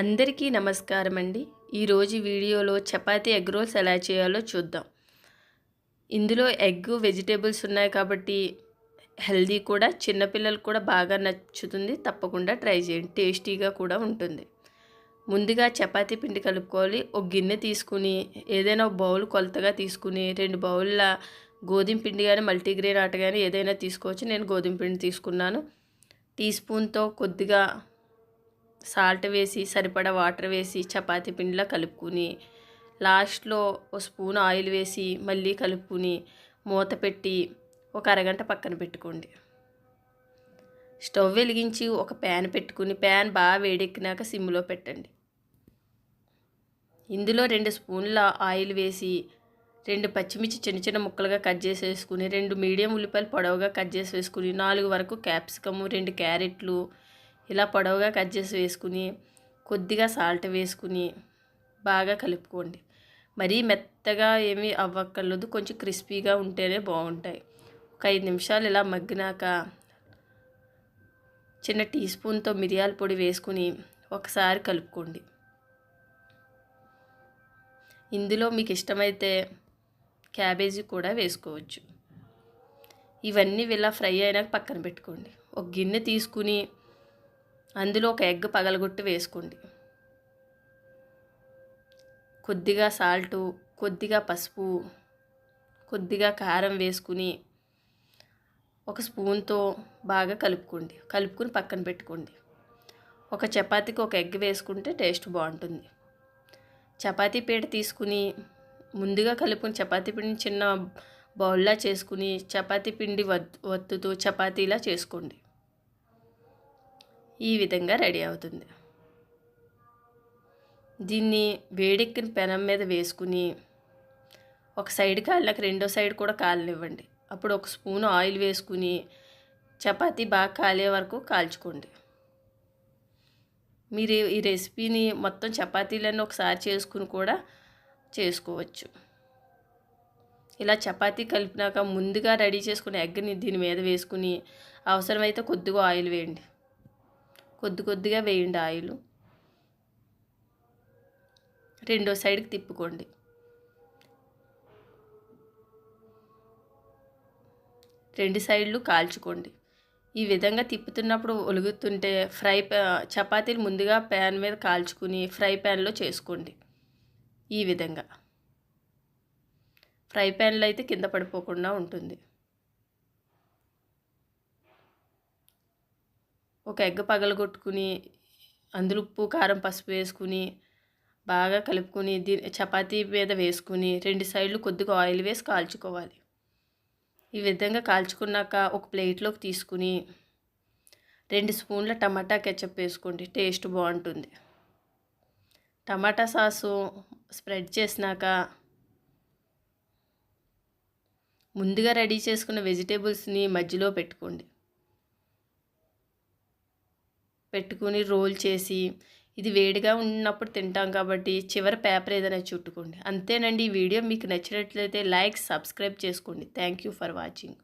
అందరికీ నమస్కారం అండి. ఈరోజు వీడియోలో చపాతీ ఎగ్ రోల్స్ ఎలా చేయాలో చూద్దాం. ఇందులో ఎగ్ వెజిటేబుల్స్ ఉన్నాయి కాబట్టి హెల్దీ కూడా, చిన్నపిల్లలకు కూడా బాగా నచ్చుతుంది. తప్పకుండా ట్రై చేయండి, టేస్టీగా కూడా ఉంటుంది. ముందుగా చపాతీ పిండి కలుపుకోవాలి. ఒక గిన్నె తీసుకుని ఏదైనా ఒక బౌల్ కొలతగా తీసుకుని 2 బౌల్ల గోధుమ పిండి కానీ మల్టీగ్రెయిన్ ఆట కానీ ఏదైనా తీసుకోవచ్చు. నేను గోధుమ పిండి తీసుకున్నాను. టీ స్పూన్తో కొద్దిగా సాల్ట్ వేసి సరిపడా వాటర్ వేసి చపాతీ పిండిలా కలుపుకుని లాస్ట్లో ఒక స్పూన్ ఆయిల్ వేసి మళ్ళీ కలుపుకుని మూత పెట్టి ఒక అరగంట పక్కన పెట్టుకోండి. స్టవ్ వెలిగించి ఒక ప్యాన్ పెట్టుకుని ప్యాన్ బాగా వేడెక్కినాక సిమ్లో పెట్టండి. ఇందులో 2 స్పూన్ల ఆయిల్ వేసి 2 పచ్చిమిర్చి చిన్న చిన్న ముక్కలుగా కట్ చేసి వేసుకుని 2 మీడియం ఉల్లిపాయలు పొడవుగా కట్ చేసి వేసుకుని 4 వరకు క్యాప్సికము 2 క్యారెట్లు ఇలా పొడవుగా కట్ చేసి వేసుకుని కొద్దిగా సాల్ట్ వేసుకుని బాగా కలుపుకోండి. మరీ మెత్తగా ఏమీ అవ్వక్కర్లేదు, కొంచెం క్రిస్పీగా ఉంటేనే బాగుంటాయి. ఒక 5 నిమిషాలు ఇలా మగ్గినాక చిన్న టీ స్పూన్తో మిరియాల పొడి వేసుకుని ఒకసారి కలుపుకోండి. ఇందులో మీకు ఇష్టమైతే క్యాబేజీ కూడా వేసుకోవచ్చు. ఇవన్నీ ఇలా ఫ్రై అయినాక పక్కన పెట్టుకోండి. ఒక గిన్నె తీసుకుని అందులో ఒక ఎగ్ పగలగొట్టి వేసుకోండి. కొద్దిగా సాల్టు, కొద్దిగా పసుపు, కొద్దిగా కారం వేసుకుని ఒక స్పూన్తో బాగా కలుపుకుని పక్కన పెట్టుకోండి. ఒక చపాతీకి ఒక ఎగ్ వేసుకుంటే టేస్ట్ బాగుంటుంది. చపాతీ పీట తీసుకుని ముందుగా కలుపుకుని చపాతీ పిండిని చిన్న బౌల్లా చేసుకుని చపాతీ పిండి వత్తుతూ చపాతీలా చేసుకోండి. ఈ విధంగా రెడీ అవుతుంది. దీన్ని వేడెక్కిన పెనం మీద వేసుకుని ఒక సైడ్ కాలినాక రెండో సైడ్ కూడా కాలనివ్వండి. అప్పుడు ఒక స్పూన్ ఆయిల్ వేసుకుని చపాతీ బాగా కాలే వరకు కాల్చుకోండి. మీరు ఈ రెసిపీని మొత్తం చపాతీలన్నీ ఒకసారి చేసుకుని కూడా చేసుకోవచ్చు. ఇలా చపాతీ కలిపినాక ముందుగా రెడీ చేసుకున్న ఎగ్ని దీని మీద వేసుకుని అవసరమైతే కొద్దిగా ఆయిల్ వేయండి. కొద్దిగా వేయండి ఆయిల్. రెండో సైడ్కి తిప్పుకోండి. రెండు సైడ్లు కాల్చుకోండి. ఈ విధంగా తిప్పుతున్నప్పుడు ఒలుగుతుంటే చపాతీలు ముందుగా ప్యాన్ మీద కాల్చుకుని ఫ్రై ప్యాన్లో చేసుకోండి. ఈ విధంగా ఫ్రై ప్యాన్లో అయితే కింద పడిపోకుండా ఉంటుంది. ఒక ఎగ్ పగలగొట్టుకుని అందులో ఉప్పు కారం పసుపు వేసుకుని బాగా కలుపుకొని చపాతీ మీద వేసుకుని 2 సైడ్లు కొద్దిగా ఆయిల్ వేసి కాల్చుకోవాలి. ఈ విధంగా కాల్చుకున్నాక ఒక ప్లేట్లోకి తీసుకుని 2 స్పూన్ల టమాటా కెచప్ వేసుకోండి, టేస్ట్ బాగుంటుంది. టమాటా సాసు స్ప్రెడ్ చేసినాక ముందుగా రెడీ చేసుకున్న వెజిటేబుల్స్ని మధ్యలో పెట్టుకుని రోల్ చేసి ఇది వేడిగా ఉన్నప్పుడు తింటాం కాబట్టి చివరి పేపర్ ఏదైనా చుట్టుకోండి. అంతేనండి. ఈ వీడియో మీకు నచ్చినట్లయితే లైక్, సబ్స్క్రైబ్ చేసుకోండి. Thank you for watching.